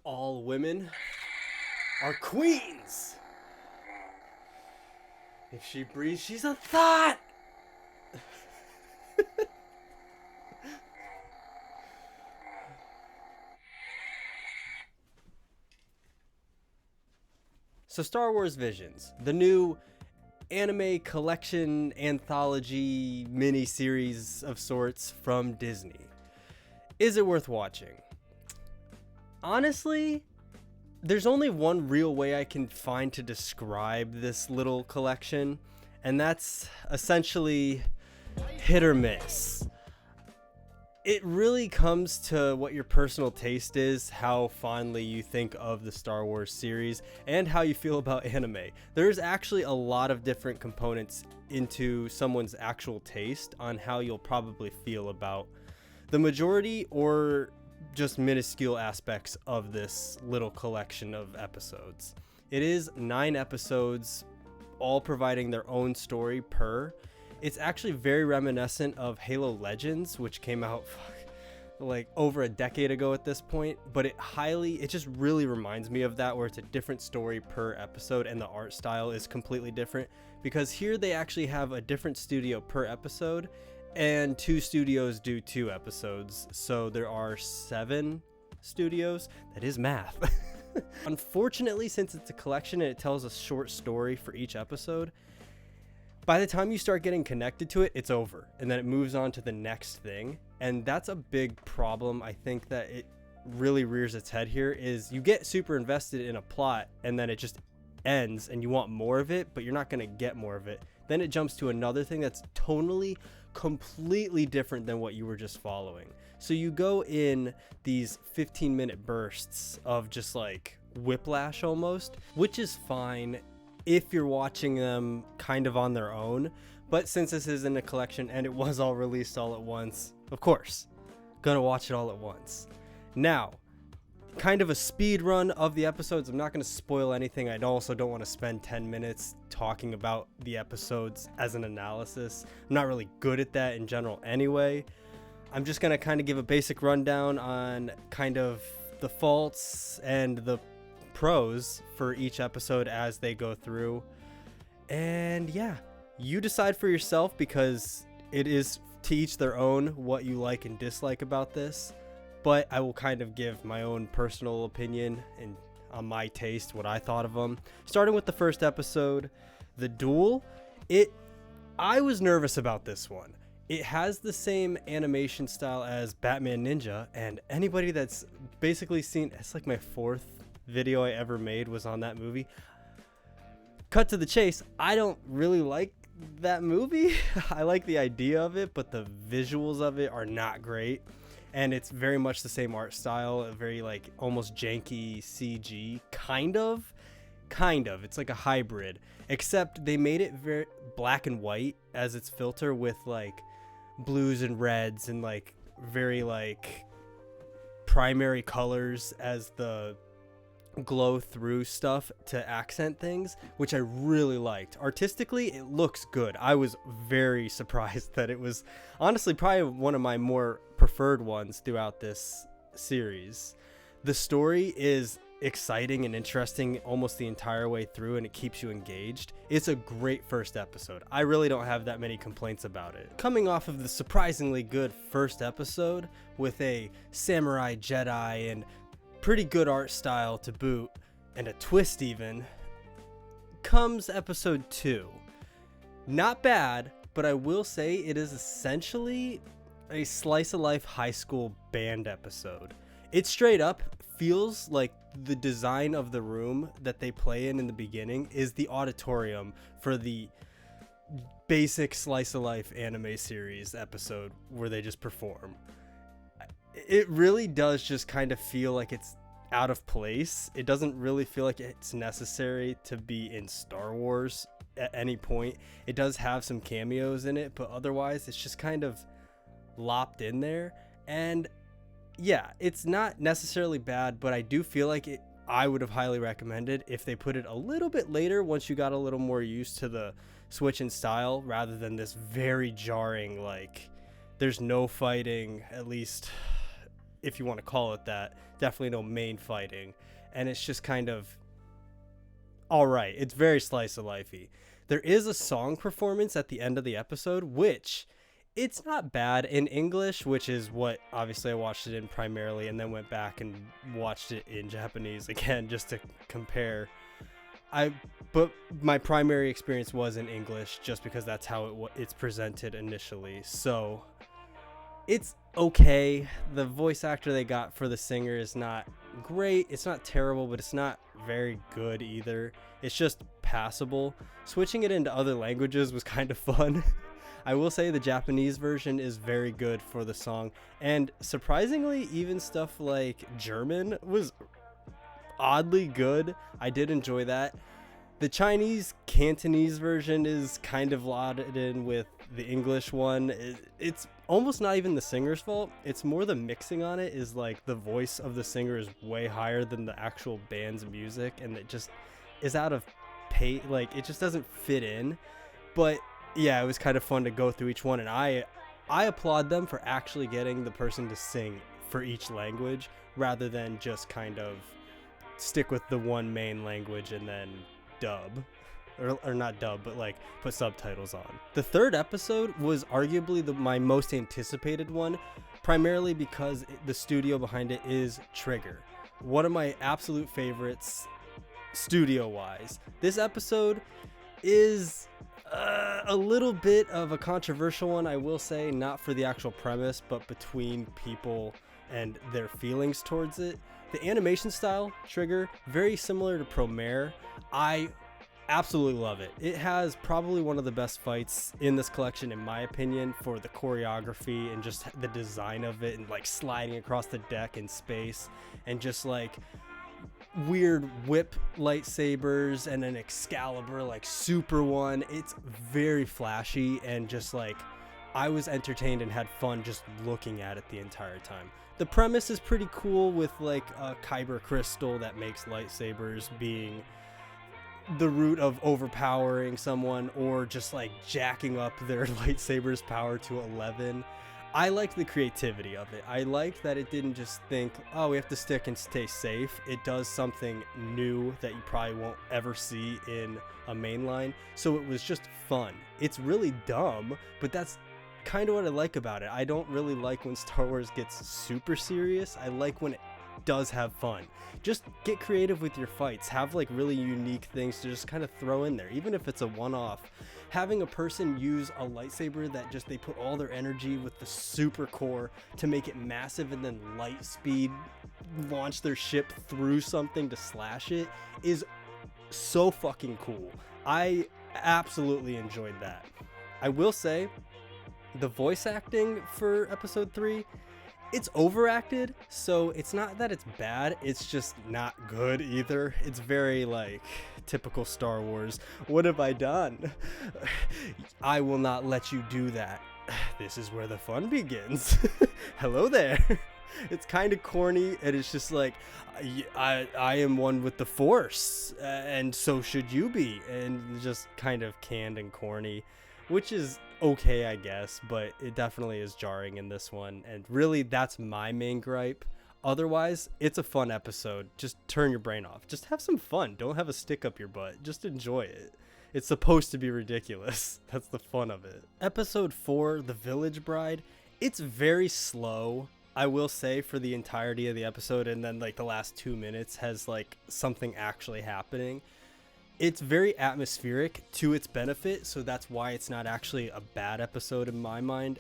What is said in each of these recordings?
All women are queens. If she breathes, she's a thought. So Star Wars Visions, the new anime collection anthology mini-series of sorts from Disney. Is it worth watching? Honestly, there's only one real way I can find to describe this little collection, and that's essentially hit or miss. It really comes to what your personal taste is, how fondly you think of the Star Wars series, and how you feel about anime. There's actually a lot of different components into someone's actual taste on how you'll probably feel about the majority or just minuscule aspects of this little collection of episodes. It is 9 episodes, all providing their own story per. It's actually very reminiscent of Halo Legends, which came out like over a decade ago at this point, but it just really reminds me of that, where it's a different story per episode and the art style is completely different, because here they actually have a different studio per episode and 2 studios do 2 episodes, so there are 7 studios. That is math. Unfortunately, since it's a collection and it tells a short story for each episode, by the time you start getting connected to it, it's over, and then it moves on to the next thing. And that's a big problem. I think that it really rears its head here, is you get super invested in a plot and then it just ends and you want more of it, but you're not going to get more of it. Then it jumps to another thing that's tonally completely different than what you were just following. So you go in these 15-minute bursts of just like whiplash almost, which is fine if you're watching them kind of on their own. But since this is in a collection and it was all released all at once, of course, gonna watch it all at once. Now, kind of a speed run of the episodes. I'm not gonna spoil anything. I also don't want to spend 10 minutes talking about the episodes as an analysis. I'm not really good at that in general anyway. I'm just gonna kind of give a basic rundown on kind of the faults and the pros for each episode as they go through. And yeah, you decide for yourself, because it is to each their own what you like and dislike about this. But I will kind of give my own personal opinion and on my taste, what I thought of them. Starting with the first episode, The Duel. I was nervous about this one. It has the same animation style as Batman Ninja, and anybody that's basically seen, it's like my 4th video I ever made was on that movie. Cut to the chase, I don't really like that movie. I like the idea of it, but the visuals of it are not great, and it's very much the same art style, a very like almost janky CG kind of. It's like a hybrid, except they made it very black and white as its filter, with like blues and reds and like very like primary colors as the glow through stuff to accent things, which I really liked. Artistically, it looks good. I was very surprised that it was honestly probably one of my more preferred ones throughout this series. The story is exciting and interesting almost the entire way through, and it keeps you engaged. It's a great first episode. I really don't have that many complaints about it. Coming off of the surprisingly good first episode with a samurai Jedi and pretty good art style to boot, and a twist even, comes episode 2. Not bad, but I will say it is essentially a slice of life high school band episode. It straight up feels like the design of the room that they play in the beginning is the auditorium for the basic slice of life anime series episode where they just perform. It really does just kind of feel like it's out of place. It doesn't really feel like it's necessary to be in Star Wars at any point. It does have some cameos in it, but otherwise it's just kind of lopped in there. And yeah, it's not necessarily bad, but I do feel like I would have highly recommended if they put it a little bit later, once you got a little more used to the switch in style, rather than this very jarring, like, there's no fighting, at least if you want to call it that. Definitely no main fighting, and it's just kind of all right. It's very slice of lifey. There is a song performance at the end of the episode, which it's not bad in English, which is what obviously I watched it in primarily, and then went back and watched it in Japanese again just to compare. But my primary experience was in English just because that's how it's presented initially. So it's okay. The voice actor they got for the singer is not great. It's not terrible, but it's not very good either. It's just passable. Switching it into other languages was kind of fun. I will say the Japanese version is very good for the song, and surprisingly, even stuff like German was oddly good. I did enjoy that. The Chinese Cantonese version is kind of lauded in with the English one. It's almost not even the singer's fault. It's more the mixing on it is like the voice of the singer is way higher than the actual band's music, and it just is out of pay. Like, it just doesn't fit in. But yeah, it was kind of fun to go through each one, and I applaud them for actually getting the person to sing for each language rather than just kind of stick with the one main language and then dub, or not dub, but like put subtitles on. The third episode was arguably my most anticipated one, primarily because the studio behind it is Trigger, one of my absolute favorites studio wise. This episode is a little bit of a controversial one, I will say, not for the actual premise, but between people and their feelings towards it. The animation style, Trigger, very similar to Promare. I absolutely love it. It has probably one of the best fights in this collection, in my opinion, for the choreography and just the design of it, and like sliding across the deck in space, and just like weird whip lightsabers and an Excalibur like super one. It's very flashy, and just like I was entertained and had fun just looking at it the entire time. The premise is pretty cool, with like a kyber crystal that makes lightsabers being the root of overpowering someone, or just like jacking up their lightsaber's power to 11. I liked the creativity of it. I liked that it didn't just think, oh, we have to stick and stay safe. It does something new that you probably won't ever see in a mainline. So it was just fun. It's really dumb, but that's kind of what I like about it. I don't really like when Star Wars gets super serious. I like when it does have fun. Just get creative with your fights. Have like really unique things to just kind of throw in there, even if it's a one-off. Having a person use a lightsaber that just they put all their energy with the super core to make it massive, and then light speed launch their ship through something to slash it is so fucking cool. I absolutely enjoyed that. I will say the voice acting for episode 3, it's overacted, so it's not that it's bad, it's just not good either. It's very like typical Star Wars. What have I done? I will not let you do that. This is where the fun begins. Hello there. It's kind of corny, and it's just like, I am one with the Force, and so should you be, and just kind of canned and corny, which is okay, I guess, but it definitely is jarring in this one, and really that's my main gripe. Otherwise, it's a fun episode. Just turn your brain off. Just have some fun. Don't have a stick up your butt. Just enjoy it. It's supposed to be ridiculous. That's the fun of it. Episode 4, The Village Bride, it's very slow, I will say, for the entirety of the episode, and then like the last 2 minutes has like something actually happening. It's very atmospheric to its benefit, so that's why it's not actually a bad episode in my mind,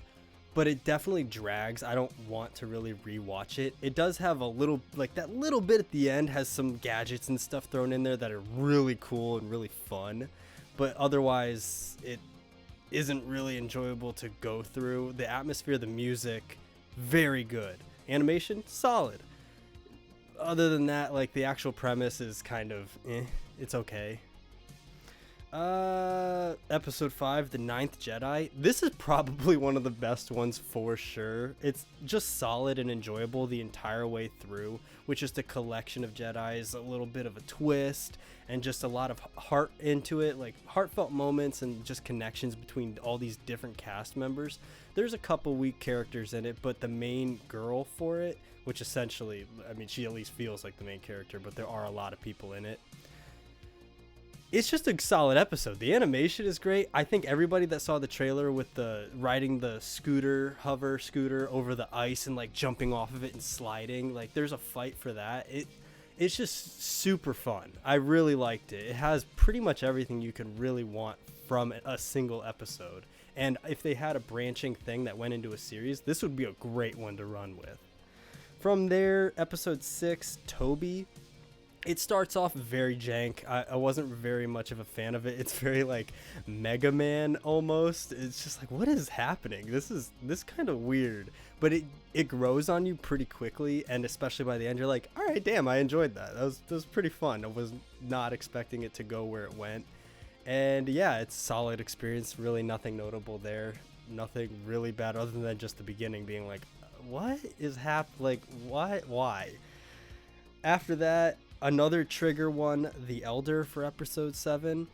but it definitely drags. I don't want to really rewatch it. It does have a little, like that little bit at the end has some gadgets and stuff thrown in there that are really cool and really fun, but otherwise it isn't really enjoyable to go through. The atmosphere, the music, very good. Animation, solid. Other than that, like the actual premise is kind of it's okay. Episode 5, The Ninth Jedi. This is probably one of the best ones for sure. It's just solid and enjoyable the entire way through, with just a collection of Jedis, a little bit of a twist, and just a lot of heart into it, like heartfelt moments and just connections between all these different cast members. There's a couple weak characters in it, but the main girl for it, which essentially, I mean, she at least feels like the main character, but there are a lot of people in it. It's just a solid episode. The animation is great. I think everybody that saw the trailer with the riding the hover scooter over the ice and like jumping off of it and sliding, like there's a fight for that. It's just super fun. I really liked it. It has pretty much everything you could really want from a single episode. And if they had a branching thing that went into a series, this would be a great one to run with. From there, episode 6, Toby. It starts off very jank. I wasn't very much of a fan of it. It's very like Mega Man almost. It's just like, what is happening? This kind of weird. But it grows on you pretty quickly, and especially by the end, you're like, all right, damn, I enjoyed that. That was pretty fun. I was not expecting it to go where it went. And yeah, it's a solid experience. Really nothing notable there. Nothing really bad other than just the beginning being like, what is happening? Like, why? After that, another trigger one, The Elder for episode 7,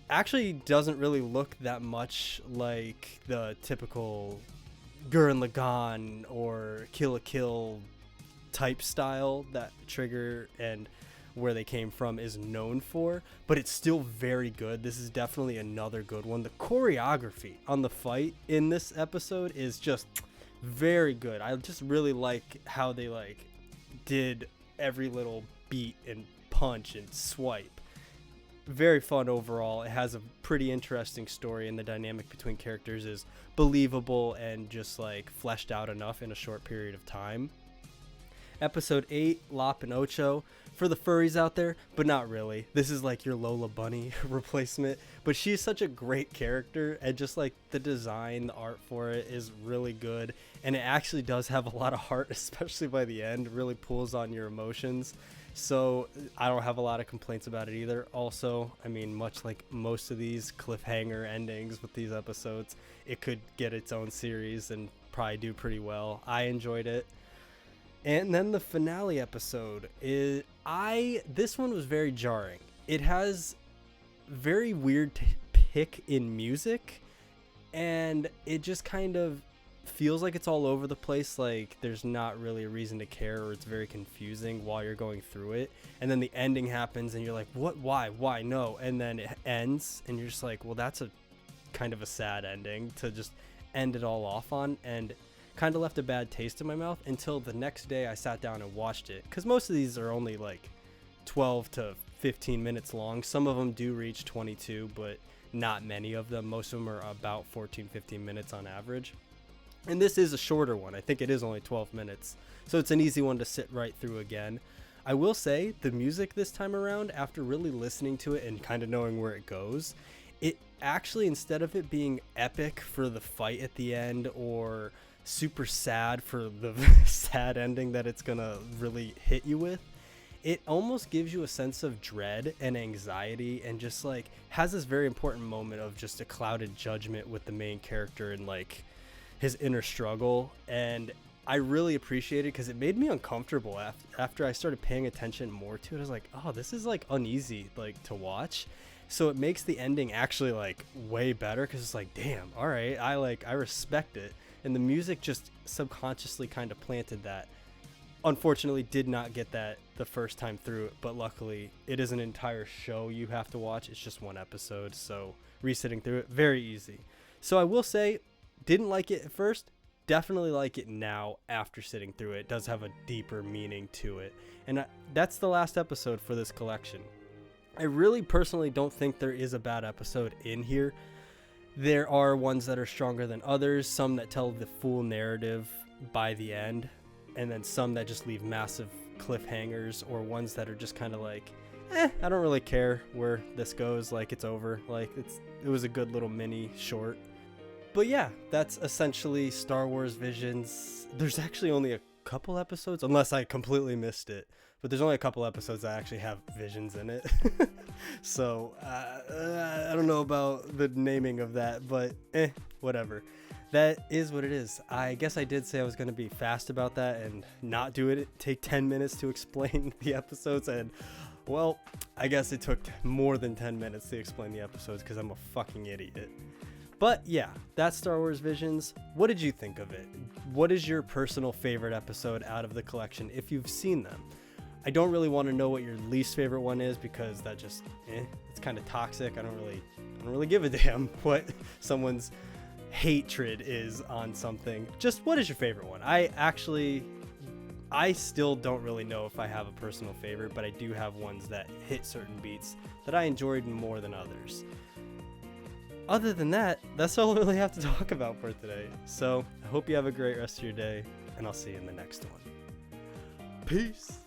actually doesn't really look that much like the typical Gurren Lagann or Kill la Kill type style that Trigger and Where They Came From is known for, but it's still very good. This is definitely another good one. The choreography on the fight in this episode is just very good. I just really like how they like did every little beat and punch and swipe. Very fun overall. It has a pretty interesting story, and the dynamic between characters is believable and just like fleshed out enough in a short period of time. Episode 8, Lop and Ocho, for the furries out there, but not really. This is like your Lola Bunny replacement, but she's such a great character, and just like the design, the art for it is really good, and it actually does have a lot of heart, especially by the end. It really pulls on your emotions. So I don't have a lot of complaints about it either. Also, I mean, much like most of these cliffhanger endings with these episodes, it could get its own series and probably do pretty well. I enjoyed it. And then the finale episode this one was very jarring. It has very weird pick in music, and it just kind of feels like it's all over the place. Like there's not really a reason to care, or it's very confusing while you're going through it. And then the ending happens, and you're like, what? Why? No. And then it ends, and you're just like, well, that's a kind of a sad ending to just end it all off on, and kind of left a bad taste in my mouth until the next day I sat down and watched it, because most of these are only like 12 to 15 minutes long. Some of them do reach 22, but not many of them. Most of them are about 14-15 minutes on average, and this is a shorter one. I think it is only 12 minutes, so it's an easy one to sit right through again. I will say the music this time around, after really listening to it and kind of knowing where it goes, it actually, instead of it being epic for the fight at the end or super sad for the sad ending that it's gonna really hit you with, it almost gives you a sense of dread and anxiety, and just like has this very important moment of just a clouded judgment with the main character and like his inner struggle. And I really appreciate it because it made me uncomfortable after I started paying attention more to it. I was like, oh, this is like uneasy like to watch. So it makes the ending actually like way better, because it's like, damn, all right, I respect it. And the music just subconsciously kind of planted that. Unfortunately, did not get that the first time through, but luckily it is an entire show you have to watch. It's just one episode, so resitting through it, very easy. So I will say, didn't like it at first, definitely like it now after sitting through it. It does have a deeper meaning to it. And that's the last episode for this collection. I really personally don't think there is a bad episode in here. There are ones that are stronger than others, some that tell the full narrative by the end, and then some that just leave massive cliffhangers, or ones that are just kind of like, I don't really care where this goes, like it's over, like it was a good little mini short. But yeah, that's essentially Star Wars Visions. There's actually only a couple episodes, unless I completely missed it. But there's only a couple episodes that actually have visions in it. So I don't know about the naming of that, but whatever. That is what it is. I guess I did say I was going to be fast about that and not do it. Take 10 minutes to explain the episodes, and well, I guess it took more than 10 minutes to explain the episodes because I'm a fucking idiot. But yeah, that's Star Wars Visions. What did you think of it? What is your personal favorite episode out of the collection if you've seen them? I don't really want to know what your least favorite one is because that just, it's kind of toxic. I don't really give a damn what someone's hatred is on something. Just what is your favorite one? I still don't really know if I have a personal favorite, but I do have ones that hit certain beats that I enjoyed more than others. Other than that, that's all I really have to talk about for today. So I hope you have a great rest of your day, and I'll see you in the next one. Peace.